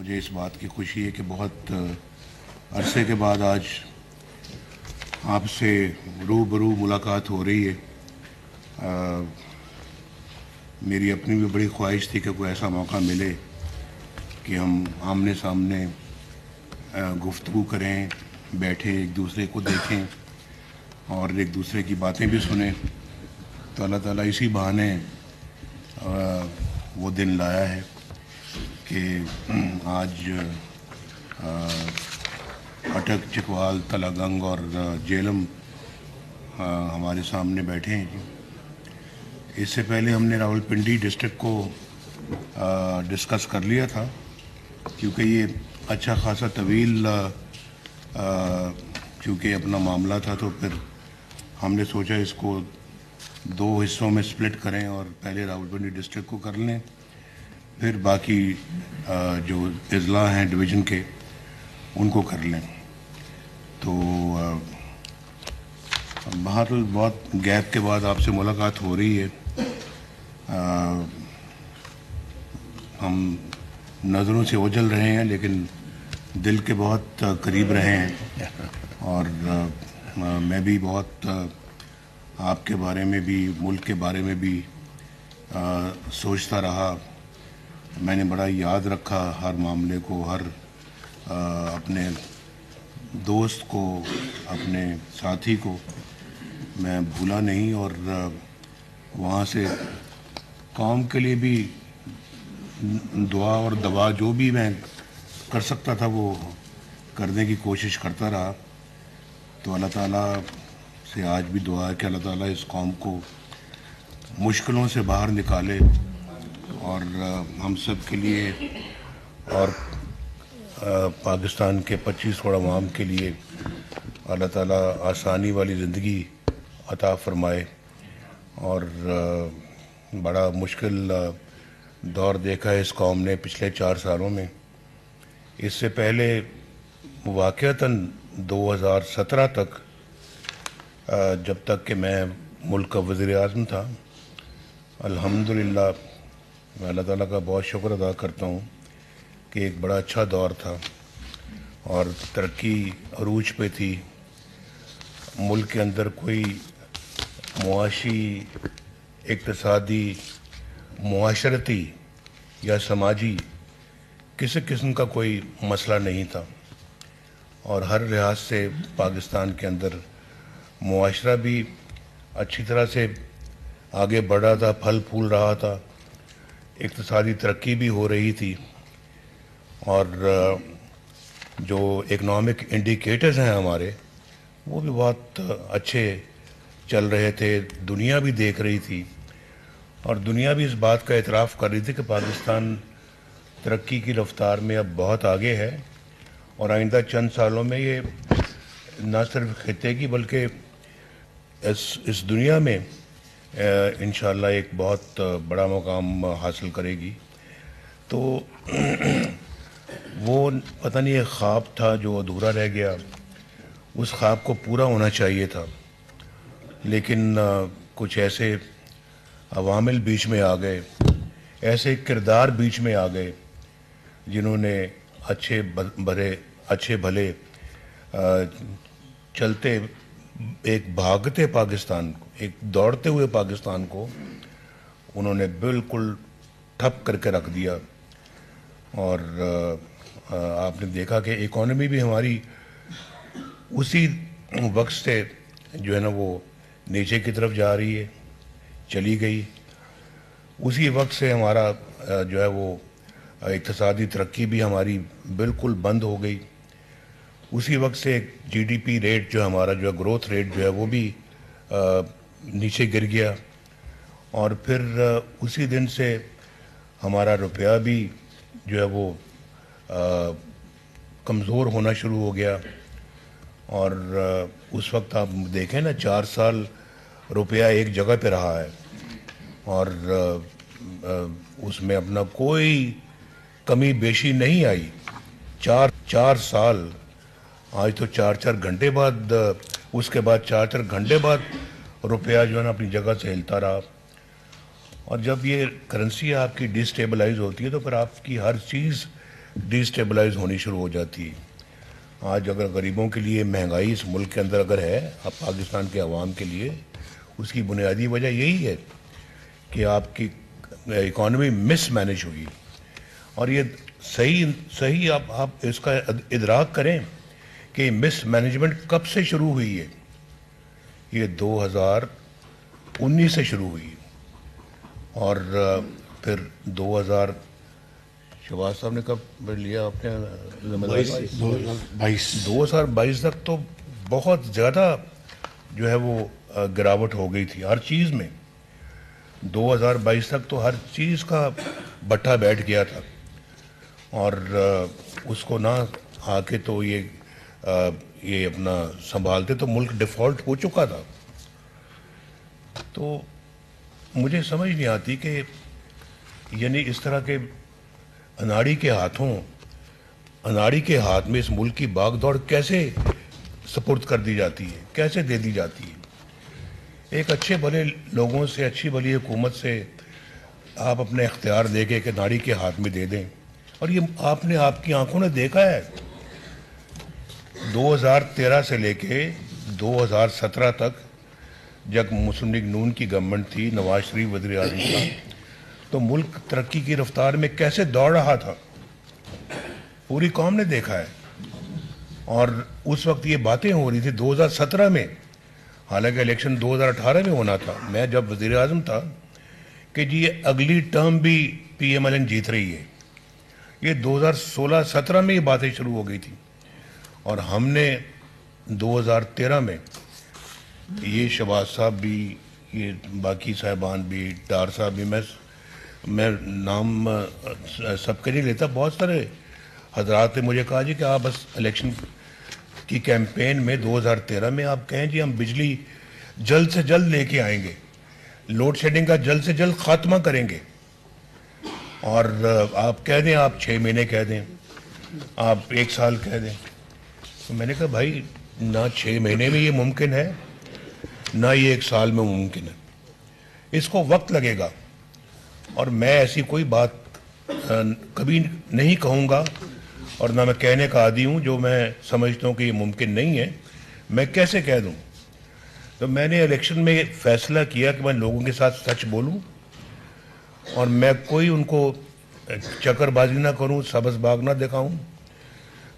مجھے اس بات کی خوشی ہے کہ بہت عرصے کے بعد آج آپ سے روبرو ملاقات ہو رہی ہے۔ میری اپنی بھی بڑی خواہش تھی کہ کوئی ایسا موقع ملے کہ ہم آمنے سامنے گفتگو کریں، بیٹھیں، ایک دوسرے کو دیکھیں اور ایک دوسرے کی باتیں بھی سنیں۔ تو اللہ تعالیٰ اسی بہانے وہ دن لایا ہے کہ آج اٹک، چکوال، تلہ گنگ اور جیلم ہمارے سامنے بیٹھے ہیں۔ اس سے پہلے ہم نے راولپنڈی ڈسٹرکٹ کو ڈسکس کر لیا تھا، کیونکہ یہ اچھا خاصا طویل چونکہ اپنا معاملہ تھا، تو پھر ہم نے سوچا اس کو 2 حصوں میں سپلٹ کریں اور پہلے راولپنڈی ڈسٹرکٹ کو کر لیں، پھر باقی جو اضلاع ہیں ڈویژن کے ان کو کر لیں۔ تو بہرحال بہت گیپ کے بعد آپ سے ملاقات ہو رہی ہے۔ ہم نظروں سے اوجھل رہے ہیں لیکن دل کے بہت قریب رہے ہیں، اور میں بھی بہت آپ کے بارے میں بھی، ملک کے بارے میں بھی سوچتا رہا۔ میں نے بڑا یاد رکھا ہر معاملے کو، ہر اپنے دوست کو، اپنے ساتھی کو میں بھولا نہیں، اور وہاں سے قوم کے لیے بھی دعا اور دوا جو بھی میں کر سکتا تھا وہ کرنے کی کوشش کرتا رہا۔ تو اللہ تعالیٰ سے آج بھی دعا ہے کہ اللہ تعالیٰ اس قوم کو مشکلوں سے باہر نکالے، اور ہم سب کے لیے اور پاکستان کے 25 کروڑ عوام کے لیے اللہ تعالیٰ آسانی والی زندگی عطا فرمائے۔ اور بڑا مشکل دور دیکھا ہے اس قوم نے پچھلے 4 سالوں میں۔ اس سے پہلے واقعتاً 2017 تک، جب تک کہ میں ملک کا وزیر اعظم تھا، الحمدللہ میں اللہ تعالیٰ کا بہت شکر ادا کرتا ہوں کہ ایک بڑا اچھا دور تھا اور ترقی عروج پہ تھی۔ ملک کے اندر کوئی معاشی، اقتصادی، معاشرتی یا سماجی کسی قسم کا کوئی مسئلہ نہیں تھا، اور ہر لحاظ سے پاکستان کے اندر معاشرہ بھی اچھی طرح سے آگے بڑھ رہا تھا، پھل پھول رہا تھا، اقتصادی ترقی بھی ہو رہی تھی، اور جو اکنامک انڈیکیٹرز ہیں ہمارے وہ بھی بہت اچھے چل رہے تھے۔ دنیا بھی دیکھ رہی تھی، اور دنیا بھی اس بات کا اعتراف کر رہی تھی کہ پاکستان ترقی کی رفتار میں اب بہت آگے ہے، اور آئندہ چند سالوں میں یہ نہ صرف خطے کی بلکہ اس دنیا میں انشاءاللہ ایک بہت بڑا مقام حاصل کرے گی۔ تو وہ پتہ نہیں ایک خواب تھا جو ادھورا رہ گیا، اس خواب کو پورا ہونا چاہیے تھا، لیکن کچھ ایسے عوامل بیچ میں آ گئے، ایسے کردار بیچ میں آ گئے جنہوں نے اچھے بھلے چلتے ایک بھاگتے پاکستان کو، ایک دوڑتے ہوئے پاکستان کو انہوں نے بالکل ٹھپ کر کے رکھ دیا۔ اور آپ نے دیکھا کہ اکانومی بھی ہماری اسی وقت سے جو ہے نا وہ نیچے کی طرف جا رہی ہے، چلی گئی۔ اسی وقت سے ہمارا جو ہے وہ اقتصادی ترقی بھی ہماری بالکل بند ہو گئی۔ اسی وقت سے جی ڈی پی ریٹ جو ہمارا جو ہے گروتھ ریٹ جو ہے وہ بھی نیچے گر گیا، اور پھر اسی دن سے ہمارا روپیہ بھی جو ہے وہ کمزور ہونا شروع ہو گیا۔ اور اس وقت آپ دیکھیں نا 4 سال روپیہ ایک جگہ پہ رہا ہے، اور اس میں اپنا کوئی کمی بیشی نہیں آئی۔ 4 سال، آج تو 4 گھنٹے بعد، اس کے بعد 4 گھنٹے بعد روپیہ جو ہے نا اپنی جگہ سے ہلتا رہا۔ اور جب یہ کرنسی آپ کی ڈی اسٹیبلائز ہوتی ہے تو پھر آپ کی ہر چیز ڈیسٹیبلائز ہونی شروع ہو جاتی ہے۔ آج اگر غریبوں کے لیے مہنگائی اس ملک کے اندر اگر ہے، اب پاکستان کے عوام کے لیے، اس کی بنیادی وجہ یہی ہے کہ آپ کی اکانومی مس مینج ہوئی۔ اور یہ صحیح آپ اس کا ادراک کریں کہ مس مینجمنٹ کب سے شروع ہوئی ہے۔ یہ 2019 سے شروع ہوئی اور پھر 2000 صاحب نے کب لیا اپنے ذمہ داری؟ 2022 تک تو بہت زیادہ جو ہے وہ گراوٹ ہو گئی تھی ہر چیز میں۔ 2022 تک تو ہر چیز کا بٹھا بیٹھ گیا تھا، اور اس کو نہ آ کے تو یہ اپنا سنبھالتے تو ملک ڈیفالٹ ہو چکا تھا۔ تو مجھے سمجھ نہیں آتی کہ یعنی اس طرح کے اناڑی کے ہاتھ میں اس ملک کی باغ دوڑ کیسے سپرد کر دی جاتی ہے، کیسے دے دی جاتی ہے۔ ایک اچھے بھلے لوگوں سے، اچھی بھلی حکومت سے آپ اپنے اختیار دے کے ایک اناڑی کے ہاتھ میں دے دیں، اور یہ آپ کی آنکھوں نے دیکھا ہے 2013 سے لے کے 2017 تک جب مسلم لیگ نون کی گورنمنٹ تھی، نواز شریف وزیر اعظم تھا، تو ملک ترقی کی رفتار میں کیسے دوڑ رہا تھا، پوری قوم نے دیکھا ہے۔ اور اس وقت یہ باتیں ہو رہی تھی 2017 میں، حالانکہ الیکشن 2018 میں ہونا تھا، میں جب وزیر اعظم تھا، کہ جی یہ اگلی ٹرم بھی پی ایم ایل این جیت رہی ہے۔ یہ 2016-17 میں یہ باتیں شروع ہو گئی تھی، اور ہم نے 2013 میں یہ شہباز صاحب بھی، یہ باقی صاحبان بھی، ڈار صاحب بھی، میں نام سب کے نہیں لیتا، بہت سارے حضرات نے مجھے کہا جی کہ آپ بس الیکشن کی کیمپین میں 2013 میں آپ کہیں جی ہم بجلی جلد سے جلد لے کے آئیں گے، لوڈ شیڈنگ کا جلد سے جلد خاتمہ کریں گے، اور آپ کہہ دیں، آپ 6 مہینے کہہ دیں، آپ 1 سال کہہ دیں۔ تو میں نے کہا بھائی نہ 6 مہینے میں یہ ممکن ہے، نہ یہ 1 سال میں ممکن ہے، اس کو وقت لگے گا، اور میں ایسی کوئی بات کبھی نہیں کہوں گا، اور نہ میں کہنے کا عادی ہوں جو میں سمجھتا ہوں کہ یہ ممکن نہیں ہے، میں کیسے کہہ دوں۔ تو میں نے الیکشن میں فیصلہ کیا کہ میں لوگوں کے ساتھ سچ بولوں، اور میں کوئی ان کو چکر بازی نہ کروں، سبز باغ نہ دکھاؤں،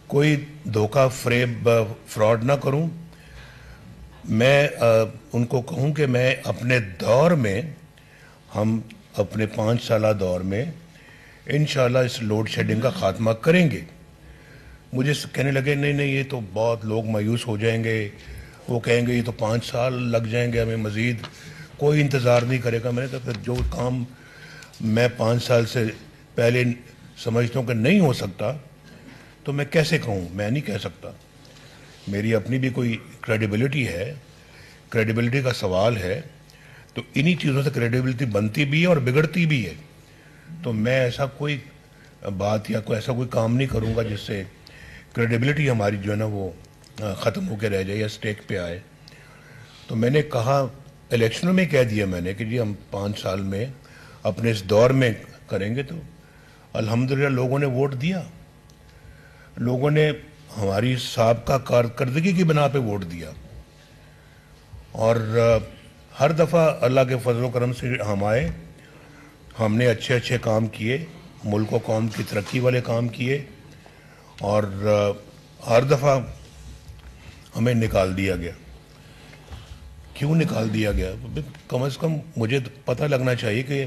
کوئی دھوکہ فریب فراڈ نہ کروں۔ میں ان کو کہوں کہ میں اپنے دور میں، ہم اپنے 5 سالہ دور میں انشاءاللہ اس لوڈ شیڈنگ کا خاتمہ کریں گے۔ مجھے کہنے لگے نہیں یہ تو بہت لوگ مایوس ہو جائیں گے، وہ کہیں گے یہ تو 5 سال لگ جائیں گے، ہمیں مزید کوئی انتظار نہیں کرے گا۔ میں نے کہا پھر جو کام میں 5 سال سے پہلے سمجھتا ہوں کہ نہیں ہو سکتا، تو میں کیسے کہوں؟ میں نہیں کہہ سکتا، میری اپنی بھی کوئی کریڈیبلٹی ہے، کریڈیبلٹی کا سوال ہے، تو انہی چیزوں سے کریڈیبلٹی بنتی بھی ہے اور بگڑتی بھی ہے۔ تو میں ایسا کوئی بات یا ایسا کوئی کام نہیں کروں گا جس سے کریڈیبلٹی ہماری جو ہے نا وہ ختم ہو کے رہ جائے یا سٹیک پہ آئے۔ تو میں نے کہا، الیکشنوں میں کہہ دیا میں نے کہ جی ہم 5 سال میں اپنے اس دور میں کریں گے، تو الحمدللہ لوگوں نے ووٹ دیا، لوگوں نے ہماری سابقہ کارکردگی کی بنا پہ ووٹ دیا، اور ہر دفعہ اللہ کے فضل و کرم سے ہم آئے، ہم نے اچھے کام کیے، ملک و قوم کی ترقی والے کام کیے، اور ہر دفعہ ہمیں نکال دیا گیا۔ کیوں نکال دیا گیا؟ کم از کم مجھے پتہ لگنا چاہیے کہ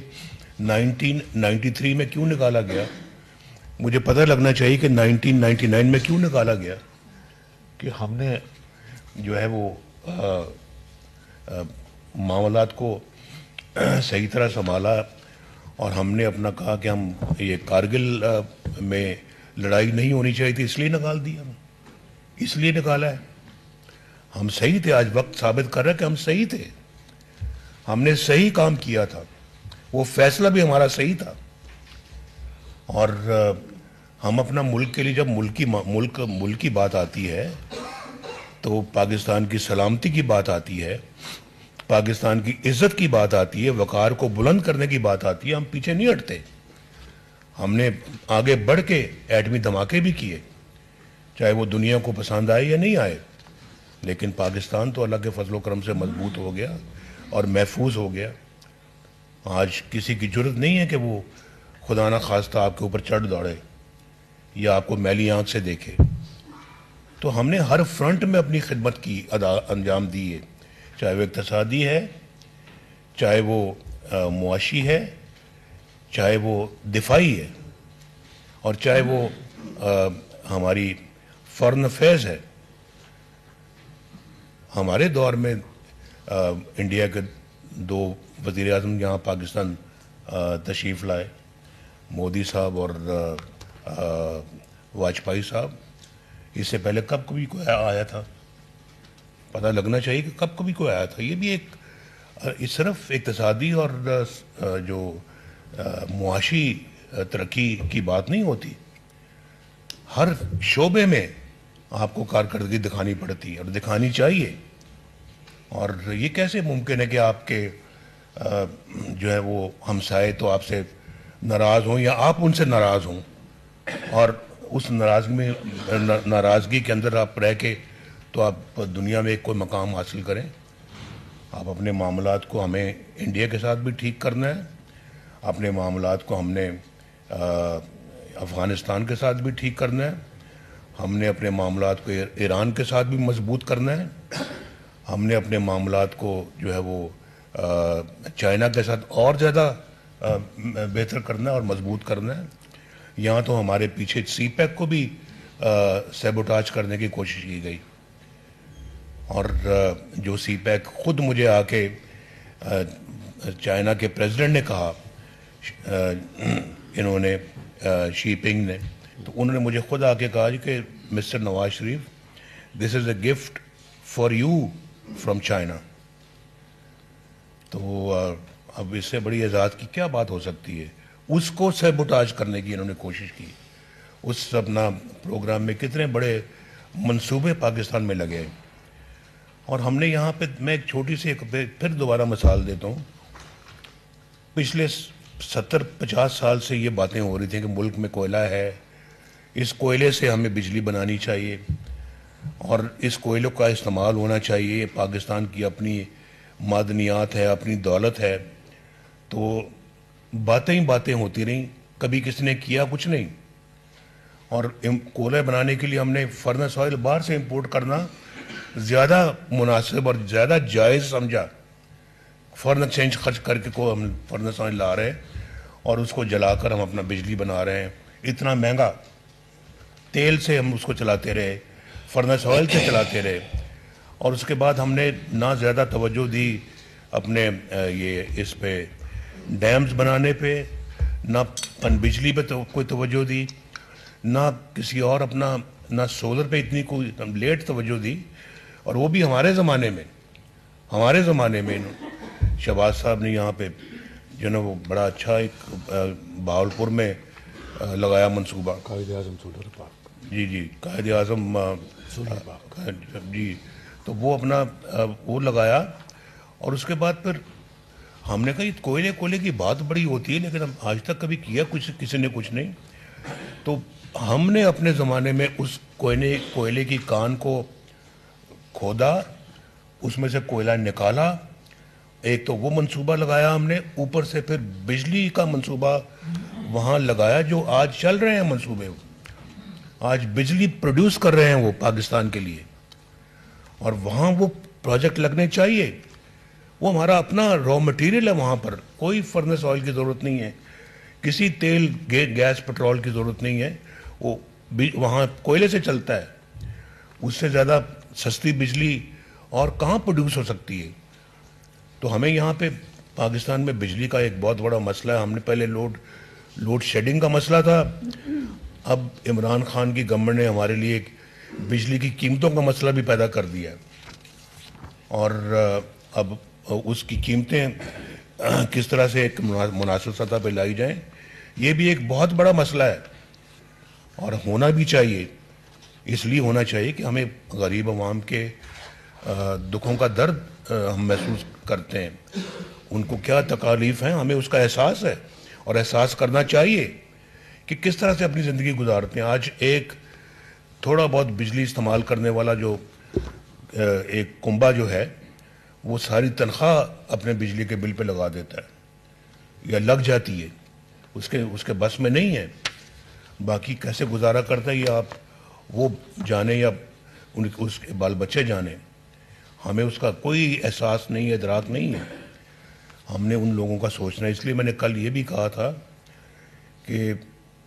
1993 میں کیوں نکالا گیا، مجھے پتہ لگنا چاہیے کہ 1999 میں کیوں نکالا گیا، کہ ہم نے جو ہے وہ معاملات کو صحیح طرح سنبھالا، اور ہم نے اپنا کہا کہ ہم یہ کارگل میں لڑائی نہیں ہونی چاہیے تھی، اس لیے نکال دیا، اس لیے نکالا ہے۔ ہم صحیح تھے، آج وقت ثابت کر رہا ہے کہ ہم صحیح تھے، ہم نے صحیح کام کیا تھا، وہ فیصلہ بھی ہمارا صحیح تھا۔ اور ہم اپنا ملک کے لیے جب ملک کی بات آتی ہے، تو پاکستان کی سلامتی کی بات آتی ہے، پاکستان کی عزت کی بات آتی ہے، وقار کو بلند کرنے کی بات آتی ہے، ہم پیچھے نہیں ہٹتے، ہم نے آگے بڑھ کے ایٹمی دھماکے بھی کیے، چاہے وہ دنیا کو پسند آئے یا نہیں آئے، لیکن پاکستان تو اللہ کے فضل و کرم سے مضبوط ہو گیا اور محفوظ ہو گیا۔ آج کسی کی جرت نہیں ہے کہ وہ خدا نہ خواستہ آپ کے اوپر چڑھ دوڑے یا آپ کو میلی آنکھ سے دیکھے۔ تو ہم نے ہر فرنٹ میں اپنی خدمت کی انجام دی ہے، چاہے وہ اقتصادی ہے، چاہے وہ معاشی ہے، چاہے وہ دفاعی ہے، اور چاہے وہ ہماری فارن افیئرز ہے۔ ہمارے دور میں انڈیا کے 2 وزیر اعظم یہاں پاکستان تشریف لائے، مودی صاحب اور واجپئی صاحب۔ اس سے پہلے کب کبھی کوئی آیا تھا؟ پتہ لگنا چاہیے کہ کب کبھی کوئی آیا تھا۔ یہ بھی ایک صرف اقتصادی اور جو معاشی ترقی کی بات نہیں ہوتی، ہر شعبے میں آپ کو کارکردگی دکھانی پڑتی ہے اور دکھانی چاہیے۔ اور یہ کیسے ممکن ہے کہ آپ کے جو ہے وہ ہمسائے تو آپ سے ناراض ہوں یا آپ ان سے ناراض ہوں، اور اس ناراضگی کے اندر آپ رہ کے تو آپ دنیا میں کوئی مقام حاصل کریں؟ آپ اپنے معاملات کو ہمیں انڈیا کے ساتھ بھی ٹھیک کرنا ہے، اپنے معاملات کو ہم نے افغانستان کے ساتھ بھی ٹھیک کرنا ہے، ہم نے اپنے معاملات کو ایران کے ساتھ بھی مضبوط کرنا ہے، ہم نے اپنے معاملات کو جو ہے وہ چائنا کے ساتھ اور زیادہ بہتر کرنا ہے اور مضبوط کرنا ہے۔ یہاں تو ہمارے پیچھے سی پیک کو بھی سیبوٹاج کرنے کی کوشش کی گئی، اور جو سی پیک خود مجھے آ کے چائنا کے پریزیڈنٹ نے کہا، انہوں نے شی پنگ نے، تو انہوں نے مجھے خود آ کے کہا کہ mister Nawaz Sharif, this is a gift for you from China. تو اب اس سے بڑی اعزاز کی کیا بات ہو سکتی ہے؟ اس کو سیبوٹاج کرنے کی انہوں نے کوشش کی۔ اس اپنا پروگرام میں کتنے بڑے منصوبے پاکستان میں لگے، اور ہم نے یہاں پہ، میں ایک چھوٹی سی پھر دوبارہ مثال دیتا ہوں۔ پچھلے 70-50 سال سے یہ باتیں ہو رہی تھیں کہ ملک میں کوئلہ ہے، اس کوئلے سے ہمیں بجلی بنانی چاہیے اور اس کوئلے کا استعمال ہونا چاہیے، یہ پاکستان کی اپنی معدنیات ہے، اپنی دولت ہے۔ تو باتیں ہی باتیں ہوتی رہیں، کبھی کسی نے کیا کچھ نہیں۔ اور کوئلہ بنانے کے لیے ہم نے فرنس آئل باہر سے امپورٹ کرنا زیادہ مناسب اور زیادہ جائز سمجھا۔ فارن ایکسچینج خرچ کر کے کو ہم فرنس آئل لا رہے ہیں اور اس کو جلا کر ہم اپنا بجلی بنا رہے ہیں۔ اتنا مہنگا تیل سے ہم اس کو چلاتے رہے، فرنس آئل سے چلاتے رہے، اور اس کے بعد ہم نے نہ زیادہ توجہ دی اپنے یہ اس پہ ڈیمز بنانے پہ، نہ پن بجلی پہ کوئی توجہ دی، نہ کسی اور اپنا، نہ سولر پہ اتنی کوئی لیٹ توجہ دی۔ اور وہ بھی ہمارے زمانے میں شہباز صاحب نے یہاں پہ جو نا وہ بڑا اچھا ایک بہاولپور میں لگایا منصوبہ، قائد اعظم سولر پارک۔ جی قائد اعظم سولر پارک، جی، تو وہ اپنا وہ لگایا۔ اور اس کے بعد پھر ہم نے کہا یہ کوئلے کی بات بڑی ہوتی ہے، لیکن ہم آج تک کبھی کیا کسی نے کچھ نہیں۔ تو ہم نے اپنے زمانے میں اس کوئلے کی کان کو کھودا، اس میں سے کوئلہ نکالا، ایک تو وہ منصوبہ لگایا ہم نے، اوپر سے پھر بجلی کا منصوبہ وہاں لگایا، جو آج چل رہے ہیں منصوبے، آج بجلی پروڈیوس کر رہے ہیں وہ پاکستان کے لیے، اور وہاں وہ پروجیکٹ لگنے چاہیے۔ وہ ہمارا اپنا را مٹیریل ہے، وہاں پر کوئی فرنس آئل کی ضرورت نہیں ہے، کسی تیل گیس پٹرول کی ضرورت نہیں ہے، وہ وہاں کوئلے سے چلتا ہے۔ اس سے زیادہ سستی بجلی اور کہاں پروڈیوس ہو سکتی ہے؟ تو ہمیں یہاں پہ پاکستان میں بجلی کا ایک بہت بڑا مسئلہ ہے۔ ہم نے پہلے لوڈ شیڈنگ کا مسئلہ تھا، اب عمران خان کی گورنمنٹ نے ہمارے لیے ایک بجلی کی قیمتوں کا مسئلہ بھی پیدا کر دیا ہے، اور اب اس کی قیمتیں کس طرح سے ایک مناسب سطح پہ لائی جائیں، یہ بھی ایک بہت بڑا مسئلہ ہے، اور ہونا بھی چاہیے۔ اس لیے ہونا چاہیے کہ ہمیں غریب عوام کے دکھوں کا درد ہم محسوس کرتے ہیں، ان کو کیا تکالیف ہیں، ہمیں اس کا احساس ہے اور احساس کرنا چاہیے کہ کس طرح سے اپنی زندگی گزارتے ہیں. آج ایک تھوڑا بہت بجلی استعمال کرنے والا جو ایک کنبہ جو ہے وہ ساری تنخواہ اپنے بجلی کے بل پہ لگا دیتا ہے یا لگ جاتی ہے, اس کے بس میں نہیں ہے. باقی کیسے گزارا کرتا ہے یہ آپ وہ جانے یا اس کے بال بچے جانے. ہمیں اس کا کوئی احساس نہیں ہے, ادراک نہیں ہے. ہم نے ان لوگوں کا سوچنا ہے. اس لیے میں نے کل یہ بھی کہا تھا کہ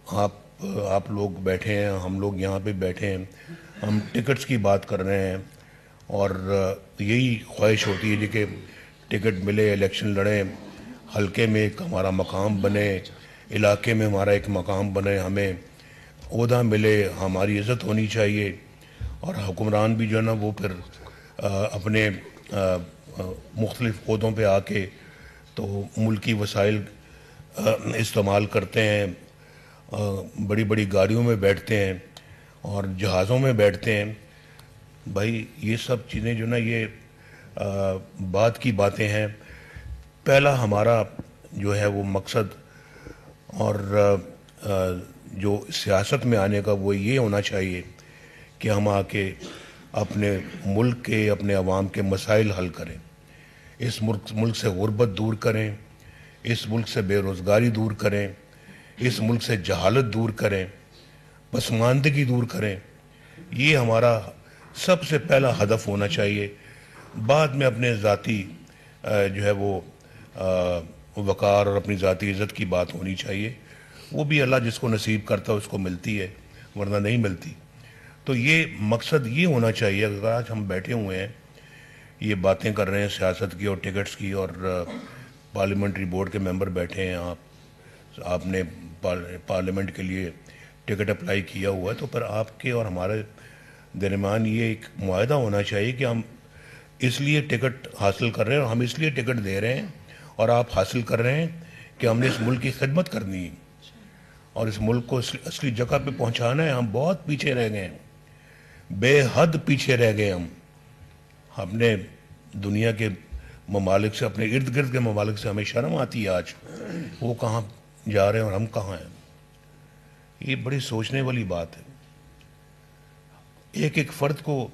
آپ لوگ بیٹھے ہیں, ہم لوگ یہاں پہ بیٹھے ہیں, ہم ٹکٹس کی بات کر رہے ہیں اور یہی خواہش ہوتی ہے جی کہ ٹکٹ ملے, الیکشن لڑیں, حلقے میں ایک ہمارا مقام بنے, علاقے میں ہمارا ایک مقام بنے, ہمیں عہدہ ملے, ہماری عزت ہونی چاہیے. اور حکمران بھی جو ہے نا وہ پھر اپنے مختلف عہدوں پہ آ کے تو ملکی وسائل استعمال کرتے ہیں, بڑی بڑی گاڑیوں میں بیٹھتے ہیں اور جہازوں میں بیٹھتے ہیں. بھائی یہ سب چیزیں جو نا یہ بات کی باتیں ہیں. پہلا ہمارا جو ہے وہ مقصد اور جو سیاست میں آنے کا وہ یہ ہونا چاہیے کہ ہم آ کے اپنے ملک کے, اپنے عوام کے مسائل حل کریں, اس ملک سے غربت دور کریں, اس ملک سے بے روزگاری دور کریں, اس ملک سے جہالت دور کریں, پسماندگی دور کریں. یہ ہمارا سب سے پہلا ہدف ہونا چاہیے. بعد میں اپنے ذاتی جو ہے وہ وقار اور اپنی ذاتی عزت کی بات ہونی چاہیے. وہ بھی اللہ جس کو نصیب کرتا ہے اس کو ملتی ہے, ورنہ نہیں ملتی. تو یہ مقصد یہ ہونا چاہیے. اگر آج ہم بیٹھے ہوئے ہیں یہ باتیں کر رہے ہیں سیاست کی اور ٹکٹس کی, اور پارلیمنٹری بورڈ کے ممبر بیٹھے ہیں, آپ نے پارلیمنٹ کے لیے ٹکٹ اپلائی کیا ہوا ہے, تو پھر آپ کے اور ہمارے درمیان یہ ایک معاہدہ ہونا چاہیے کہ ہم اس لیے ٹکٹ حاصل کر رہے ہیں اور ہم اس لیے ٹکٹ دے رہے ہیں اور آپ حاصل کر رہے ہیں کہ ہم نے اس ملک کی خدمت کرنی ہے اور اس ملک کو اصلی جگہ پہ پہنچانا ہے. ہم بہت پیچھے رہ گئے ہیں, بے حد پیچھے رہ گئے. ہم نے دنیا کے ممالک سے, اپنے ارد گرد کے ممالک سے ہمیں شرم آتی ہے آج. وہ کہاں جا رہے ہیں اور ہم کہاں ہیں. یہ بڑی سوچنے والی بات ہے. ایک ایک فرد کو,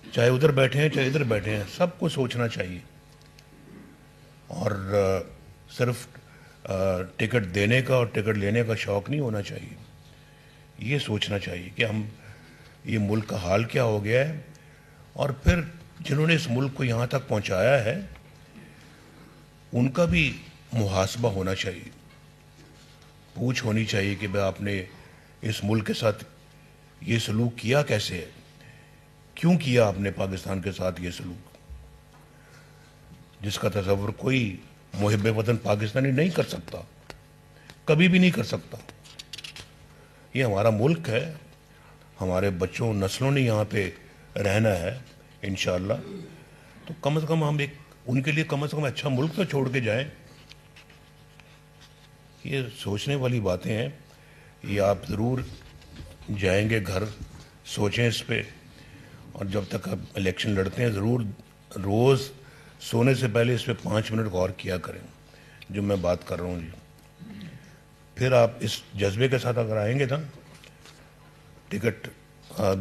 چاہے ادھر بیٹھے ہیں چاہے ادھر بیٹھے ہیں, سب کو سوچنا چاہیے اور صرف ٹکٹ دینے کا اور ٹکٹ لینے کا شوق نہیں ہونا چاہیے. یہ سوچنا چاہیے کہ ہم یہ ملک کا حال کیا ہو گیا ہے, اور پھر جنہوں نے اس ملک کو یہاں تک پہنچایا ہے ان کا بھی محاسبہ ہونا چاہیے. پوچھ ہونی چاہیے کہ بھئی آپ نے اس ملک کے ساتھ یہ سلوک کیا کیسے ہے, کیوں کیا آپ نے پاکستان کے ساتھ یہ سلوک, جس کا تصور کوئی محب وطن پاکستانی نہیں کر سکتا, کبھی بھی نہیں کر سکتا. یہ ہمارا ملک ہے, ہمارے بچوں نسلوں نے یہاں پہ رہنا ہے انشاءاللہ. تو کم از کم ہم ان کے لیے کم از کم اچھا ملک تو چھوڑ کے جائیں. یہ سوچنے والی باتیں ہیں. یہ آپ ضرور جائیں گے گھر, سوچیں اس پہ, اور جب تک آپ الیکشن لڑتے ہیں ضرور روز سونے سے پہلے اس پہ 5 منٹ غور کیا کریں جو میں بات کر رہا ہوں. جی پھر آپ اس جذبے کے ساتھ اگر آئیں گے نا, ٹکٹ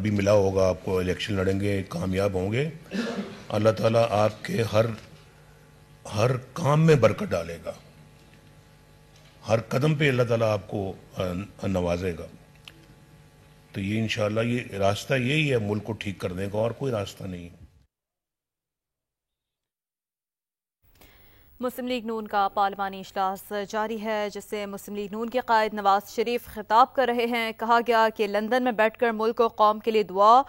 بھی ملا ہوگا آپ کو, الیکشن لڑیں گے, کامیاب ہوں گے, اللہ تعالیٰ آپ کے ہر کام میں برکت ڈالے گا, ہر قدم پہ اللہ تعالیٰ آپ کو نوازے گا. تو یہ انشاءاللہ یہ راستہ یہی ہے ملک کو ٹھیک کرنے کا, اور کوئی راستہ نہیں. مسلم لیگ نون کا پارلیمانی اجلاس جاری ہے, جس سے مسلم لیگ نون کے قائد نواز شریف خطاب کر رہے ہیں. کہا گیا کہ لندن میں بیٹھ کر ملک و قوم کے لیے دعا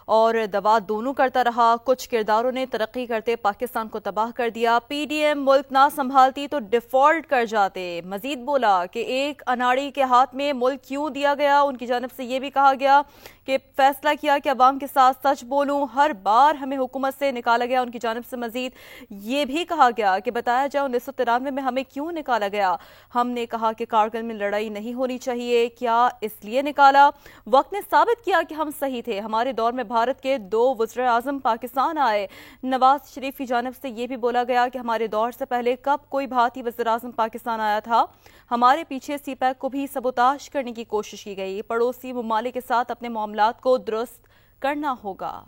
اور دوا دونوں کرتا رہا. کچھ کرداروں نے ترقی کرتے پاکستان کو تباہ کر دیا. پی ڈی ایم ملک نہ سنبھالتی تو ڈیفالٹ کر جاتے. مزید بولا کہ ایک اناڑی کے ہاتھ میں ملک کیوں دیا گیا. ان کی جانب سے یہ بھی کہا گیا کہ فیصلہ کیا کہ عوام کے ساتھ سچ بولوں, ہر بار ہمیں حکومت سے نکالا گیا. ان کی جانب سے مزید یہ بھی کہا گیا کہ بتایا جائے 1993 میں ہمیں کیوں نکالا گیا. ہم نے کہا کہ کارگل میں لڑائی نہیں ہونی چاہیے. کیا اس لیے نکالا؟ وقت نے ثابت کیا کہ ہم صحیح تھے. ہمارے دور میں بھارت کے 2 وزراء اعظم پاکستان آئے۔ نواز شریف کی جانب سے یہ بھی بولا گیا کہ ہمارے دور سے پہلے کب کوئی بھارتی وزیر اعظم پاکستان آیا تھا؟ ہمارے پیچھے سی پیک کو بھی سبوتاش کرنے کی کوشش کی گئی۔ پڑوسی ممالک کے ساتھ اپنے معاملات کو درست کرنا ہوگا۔